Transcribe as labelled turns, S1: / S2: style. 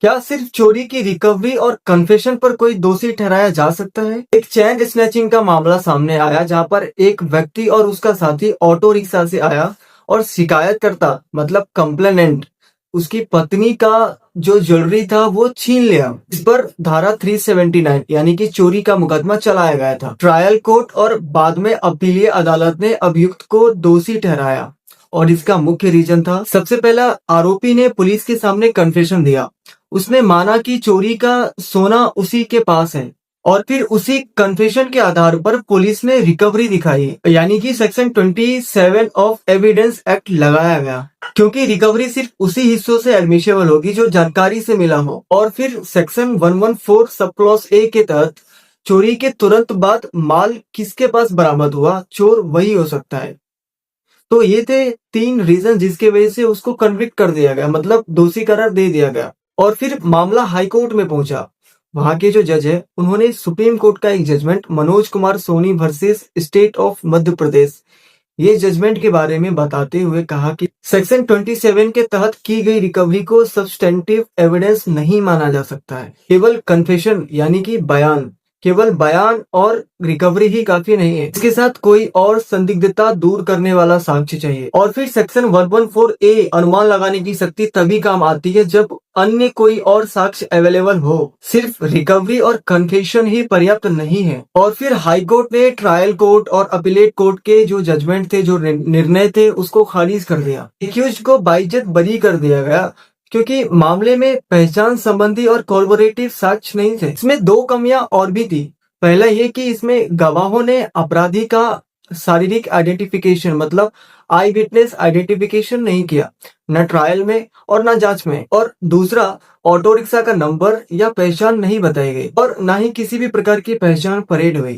S1: क्या सिर्फ चोरी की रिकवरी और कन्फेशन पर कोई दोषी ठहराया जा सकता है? एक चेन स्नैचिंग का मामला सामने आया जहां पर एक व्यक्ति और उसका साथी ऑटो रिक्शा से आया और शिकायतकर्ता मतलब कंप्लेनेंट उसकी पत्नी का जो ज्वेलरी था वो छीन लिया। इस पर धारा 379 यानी कि चोरी का मुकदमा चलाया गया था। ट्रायल कोर्ट और बाद में अपीलीय अदालत ने अभियुक्त को दोषी ठहराया और इसका मुख्य रीजन था, सबसे पहला आरोपी ने पुलिस के सामने कन्फेशन दिया। उसने माना कि चोरी का सोना उसी के पास है और फिर उसी कन्फेशन के आधार पर पुलिस ने रिकवरी दिखाई, यानी कि सेक्शन 27 ऑफ एविडेंस एक्ट लगाया गया, क्योंकि रिकवरी सिर्फ उसी हिस्सों से एडमिशेबल होगी जो जानकारी से मिला हो। और फिर सेक्शन 114 सब क्लॉज ए के तहत चोरी के तुरंत बाद माल किसके पास बरामद हुआ, चोर वही हो सकता है। तो ये थे 3 रीजन जिसके वजह से उसको कन्विक्ट कर दिया गया, मतलब दोषी करार दे दिया गया। और फिर मामला हाई कोर्ट में पहुंचा। वहां के जो जज है उन्होंने सुप्रीम कोर्ट का एक judgement Manoj Kumar Soni versus state of Madhya Pradesh, ये जजमेंट के बारे में बताते हुए कहा कि सेक्शन 27 के तहत की गई रिकवरी को सब्सटेंटिव एविडेंस नहीं माना जा सकता है। केवल कन्फेशन यानी कि बयान, केवल बयान और रिकवरी ही काफी नहीं है, इसके साथ कोई और संदिग्धता दूर करने वाला साक्ष्य चाहिए। और फिर सेक्शन 114 ए अनुमान लगाने की शक्ति तभी काम आती है जब अन्य कोई और साक्ष्य अवेलेबल हो, सिर्फ रिकवरी और कन्फेशन ही पर्याप्त नहीं है। और फिर हाई कोर्ट ने ट्रायल कोर्ट और अपीलेट कोर्ट के जो जजमेंट थे, जो निर्णय थे, उसको खारिज कर दिया। एक्यूज्ड को बाइज्जत बरी कर दिया गया क्योंकि मामले में पहचान संबंधी और कॉर्पोरेटिव साक्ष्य नहीं थे। इसमें 2 कमियां और भी थी। पहला ये कि इसमें गवाहों ने अपराधी का शारीरिक आइडेंटिफिकेशन मतलब आई विटनेस आइडेंटिफिकेशन नहीं किया, न ट्रायल में और न जांच में। और दूसरा, ऑटो रिक्शा का नंबर या पहचान नहीं बताई गई और न ही किसी भी प्रकार की पहचान परेड हुई।